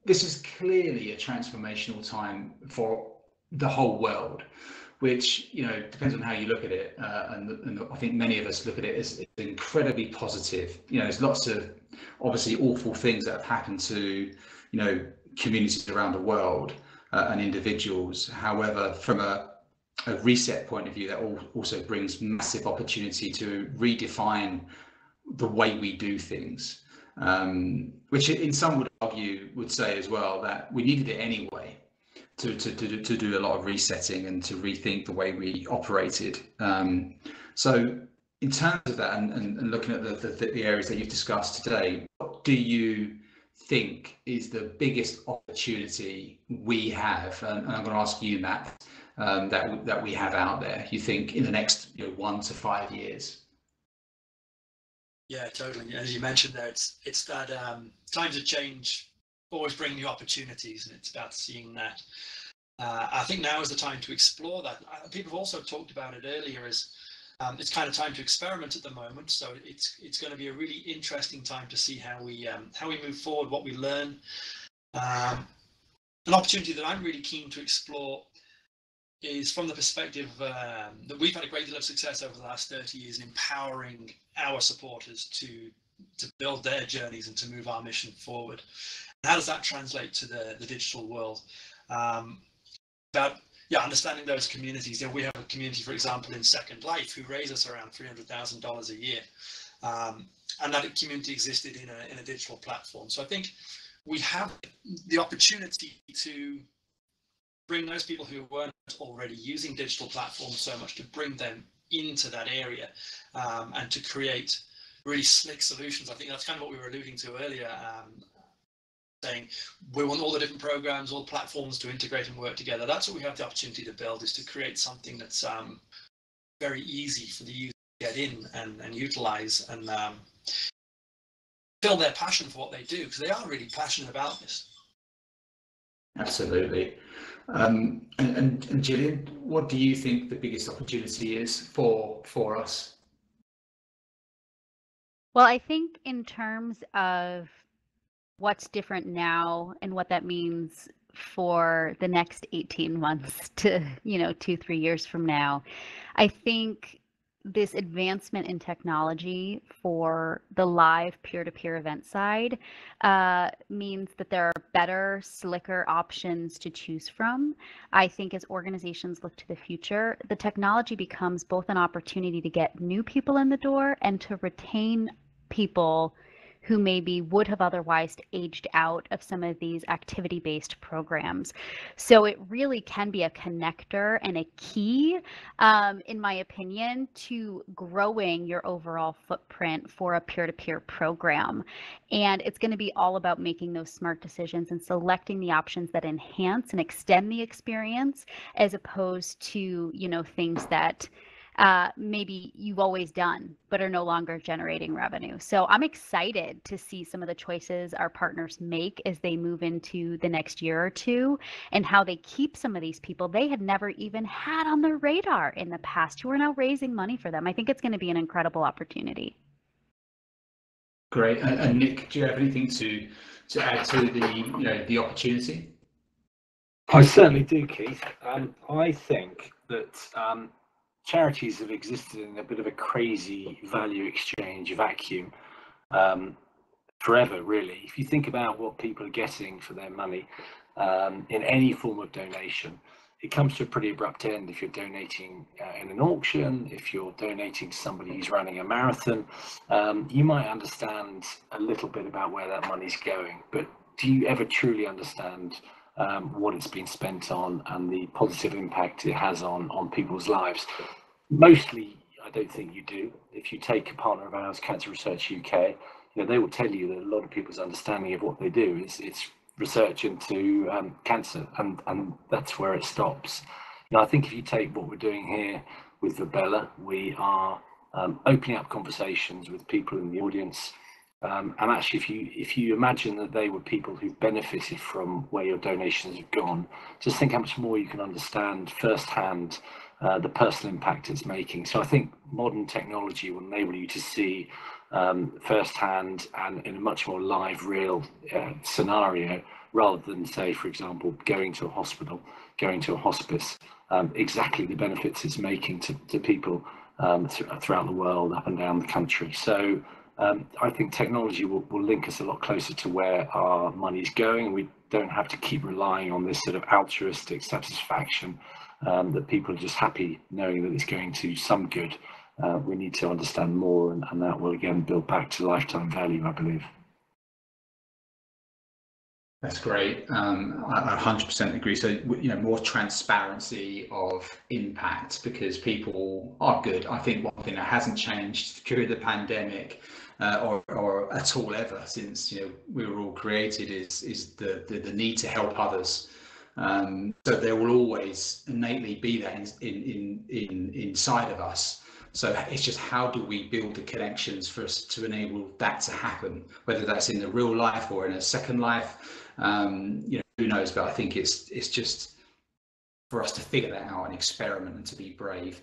this is clearly a transformational time for the whole world, which, you know, depends on how you look at it. And I think many of us look at it as incredibly positive. You know, there's lots of obviously awful things that have happened to, you know, communities around the world and individuals. However, from a reset point of view, that also brings massive opportunity to redefine the way we do things, which in some would argue, would say as well, that we needed it anyway to do a lot of resetting and to rethink the way we operated. So in terms of that, and looking at the areas that you've discussed today, what do you think is the biggest opportunity we have? And I'm going to ask you, Matt, that we have out there, you think, in the next 1 to 5 years? Yeah, totally. As you mentioned there, it's that times of change always bring new opportunities, and it's about seeing that. I think now is the time to explore that. People have also talked about it earlier as it's kind of time to experiment at the moment. So it's going to be a really interesting time to see how we move forward, what we learn. An opportunity that I'm really keen to explore is from the perspective that we've had a great deal of success over the last 30 years in empowering our supporters to build their journeys and to move our mission forward. And how does that translate to the digital world? About understanding those communities. We have a community, for example, in Second Life, who raise us around $300,000 a year, and that community existed in a digital platform. So I think we have the opportunity to bring those people who weren't already using digital platforms so much, to bring them into that area, and to create really slick solutions. I think that's kind of what we were alluding to earlier, saying we want all the different programs, all platforms to integrate and work together. That's what we have the opportunity to build, is to create something that's very easy for the user to get in and utilize, and feel their passion for what they do, because they are really passionate about this. Absolutely. And Gillian, what do you think the biggest opportunity is for us? Well, I think in terms of what's different now and what that means for the next 18 months to 2-3 years from now, I think this advancement in technology for the live peer-to-peer event side means that there are better, slicker options to choose from. I think as organizations look to the future, the technology becomes both an opportunity to get new people in the door and to retain people who maybe would have otherwise aged out of some of these activity-based programs. So it really can be a connector and a key, in my opinion, to growing your overall footprint for a peer-to-peer program. And it's going to be all about making those smart decisions and selecting the options that enhance and extend the experience, as opposed to, things that maybe you've always done, but are no longer generating revenue. So I'm excited to see some of the choices our partners make as they move into the next year or two, and how they keep some of these people they had never even had on their radar in the past, who are now raising money for them. I think it's going to be an incredible opportunity. Great. And Nick, do you have anything to add to the opportunity? I certainly do, Keith. I think that charities have existed in a bit of a crazy value exchange vacuum forever, really. If you think about what people are getting for their money in any form of donation, it comes to a pretty abrupt end. If you're donating in an auction, if you're donating to somebody who's running a marathon, you might understand a little bit about where that money's going, but do you ever truly understand what it's been spent on and the positive impact it has on people's lives? Mostly, I don't think you do. If you take a partner of ours, Cancer Research UK, they will tell you that a lot of people's understanding of what they do is it's research into cancer, and that's where it stops. I think if you take what we're doing here with Virbela, we are opening up conversations with people in the audience. And actually, if you imagine that they were people who benefited from where your donations have gone, just think how much more you can understand firsthand the personal impact it's making. So I think modern technology will enable you to see firsthand and in a much more live, real scenario rather than, say, for example, going to a hospital, going to a hospice, exactly the benefits it's making to people throughout the world, up and down the country. So I think technology will link us a lot closer to where our money is going. We don't have to keep relying on this sort of altruistic satisfaction that people are just happy knowing that it's going to some good. We need to understand more, and that will again build back to lifetime value, I believe. That's great. I 100% agree. So, more transparency of impact, because people are good. I think one thing that hasn't changed during the pandemic or at all ever since we were all created is the need to help others. So there will always innately be that inside of us. So it's just, how do we build the connections for us to enable that to happen, whether that's in the real life or in a second life. Who knows? But I think it's just for us to figure that out and experiment and to be brave.